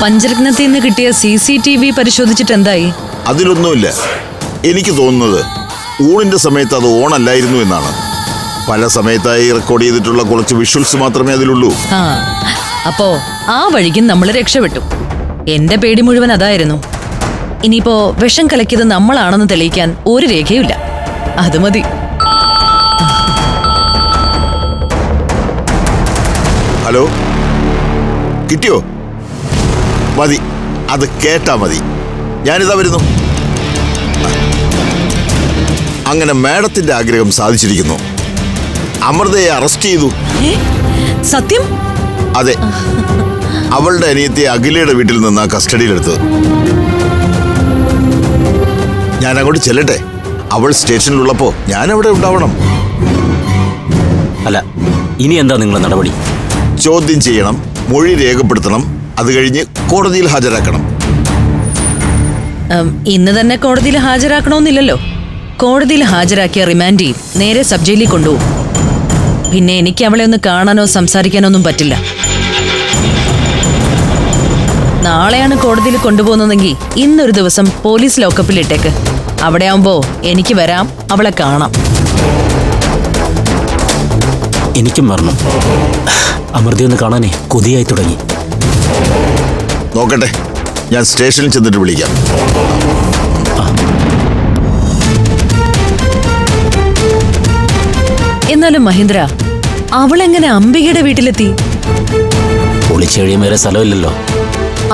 പഞ്ചരത്നത്തിൽ നിന്ന് കിട്ടിയ CCTV പരിശോധിച്ചിട്ട് എന്തായി? അതിലൊന്നുമില്ല. എനിക്ക് തോന്നുന്നത് ഊണിന്റെ സമയത്ത് അത് ഓണല്ലായിരുന്നു എന്നാണ്. പല സമയത്തായി റെക്കോർഡ് ചെയ്തിട്ടുള്ള കുറച്ച് വിഷ്വൽസ് മാത്രമേ അതിലുള്ളൂ. അപ്പോ ആ വഴിക്കും നമ്മൾ രക്ഷപ്പെട്ടു. എന്റെ പേടി മുഴുവൻ അതായിരുന്നു. ഇനിയിപ്പോ വിഷം കലക്കിയത് നമ്മളാണെന്ന് തെളിയിക്കാൻ ഒരു രേഖയുമില്ല. അത് മതി. ഹലോ, കിട്ടിയോ? മതി, അത് കേട്ടാ മതി. ഞാനിതാ വരുന്നു. അങ്ങനെ മാഡത്തിന്റെ ആഗ്രഹം സാധിച്ചിരിക്കുന്നു. അമൃതയെ അറസ്റ്റ് ചെയ്തു. സത്യം? അതെ, അവളുടെ അനിയത്തെ അഖിലയുടെ വീട്ടിൽ നിന്ന് കസ്റ്റഡിയിലെടുത്തത്. ഞാൻ അങ്ങോട്ട് ചെല്ലട്ടെ? അവൾ സ്റ്റേഷനിലുള്ളപ്പോ ഞാൻ അവിടെ ഉണ്ടാവണം. അല്ല, ഇനി എന്താ നിങ്ങളുടെ നടപടി? ചോദ്യം ചെയ്യണം, മൊഴി രേഖപ്പെടുത്തണം, അത് കഴിഞ്ഞ് കോടതിയിൽ ഹാജരാക്കണം. ഇന്ന് തന്നെ കോടതിയിൽ ഹാജരാക്കണമെന്നില്ലല്ലോ. കോടതിയിൽ ഹാജരാക്കിയ റിമാൻഡ് ചെയ്യും, നേരെ സബ് ജയിലിൽ കൊണ്ടുപോകും. പിന്നെ എനിക്ക് അവളെ ഒന്ന് കാണാനോ സംസാരിക്കാനോ ഒന്നും പറ്റില്ല. നാളെയാണ് കോടതിയിൽ കൊണ്ടുപോകുന്നതെങ്കിൽ ഇന്നൊരു ദിവസം പോലീസ് ലോക്കപ്പിലിട്ടേക്ക്. അവിടെ ആവുമ്പോ എനിക്ക് വരാം, അവളെ കാണാം. എനിക്കും വരണം. അമൃതയൊന്ന് കാണാനേ കൊതിയായി തുടങ്ങി. നോക്കട്ടെ, ഞാൻ സ്റ്റേഷനിൽ ചെന്നിട്ട് വിളിക്കാം. എന്നാലും മഹേന്ദ്ര, അവളെങ്ങനെ അംബികയുടെ വീട്ടിലെത്തി? ഒളിച്ചു കഴിയാൻ വേറെ സ്ഥലമില്ലല്ലോ.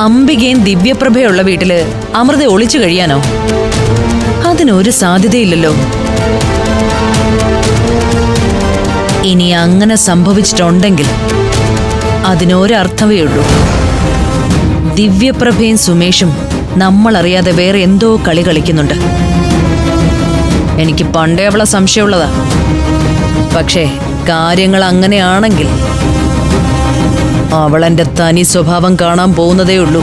അംബികയും ദിവ്യപ്രഭയുള്ള വീട്ടില് അമൃത ഒളിച്ചു കഴിയാനോ? അതിനൊരു സാധ്യതയില്ലല്ലോ. ഇനി അങ്ങനെ സംഭവിച്ചിട്ടുണ്ടെങ്കിൽ അതിനൊരർത്ഥമേ ഉള്ളൂ. ദിവ്യപ്രഭയും സുമേഷും നമ്മളറിയാതെ വേറെ എന്തോ കളി കളിക്കുന്നുണ്ട്. എനിക്ക് പണ്ടേ അവളെ സംശയമുള്ളതാ. പക്ഷേ കാര്യങ്ങൾ അങ്ങനെയാണെങ്കിൽ അവളെന്റെ തനി സ്വഭാവം കാണാൻ പോകുന്നതേ ഉള്ളൂ.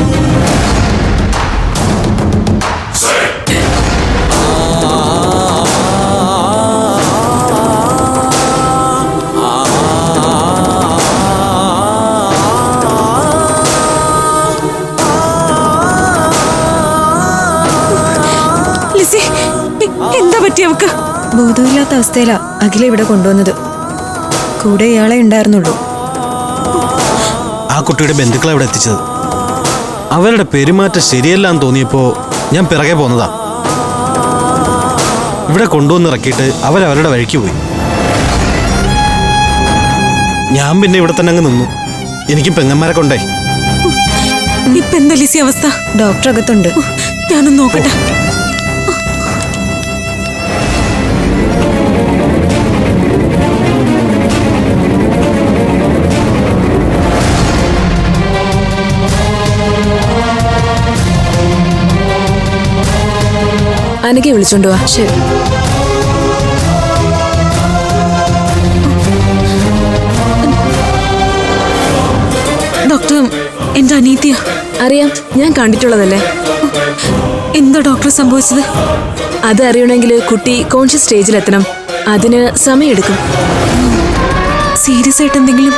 എന്താ പറ്റി അവക്ക്? ബോധമില്ലാത്ത അവസ്ഥയിലാ അഖില ഇവിടെ കൊണ്ടുവന്നത്. കൂടെ ഇയാളെ ഉണ്ടായിരുന്നുള്ളൂ. ആ കുട്ടിയുടെ ബന്ധുക്കളെ അവിടെ എത്തിച്ചത്. അവരുടെ പെരുമാറ്റം ശരിയല്ലാന്ന് തോന്നിയപ്പോ ഞാൻ പിറകെ പോന്നതാ. ഇവിടെ കൊണ്ടുവന്നിറക്കിയിട്ട് അവരവരുടെ വഴിക്ക് പോയി. ഞാൻ പിന്നെ ഇവിടെ തന്നെ അങ്ങ് നിന്നു. എനിക്ക് പെങ്ങന്മാരെ കൊണ്ടേ. ഇപ്പൊ എന്താ ലിസി അവസ്ഥ? ഡോക്ടർ അകത്തുണ്ട്, ഞാനൊന്ന് നോക്കട്ടെ. അനഘയെ വിളിച്ചോണ്ട് വാ. ശരി. ഡോക്ടർ, എന്റെ അനീതിയ. അറിയാം, ഞാൻ കണ്ടിട്ടുള്ളതല്ലേ. എന്താ ഡോക്ടർ സംഭവിച്ചത്? അത് അറിയണമെങ്കിൽ കുട്ടി കോൺഷ്യസ് സ്റ്റേജിലെത്തണം. അതിന് സമയമെടുക്കും. സീരിയസ് ആയിട്ട് എന്തെങ്കിലും?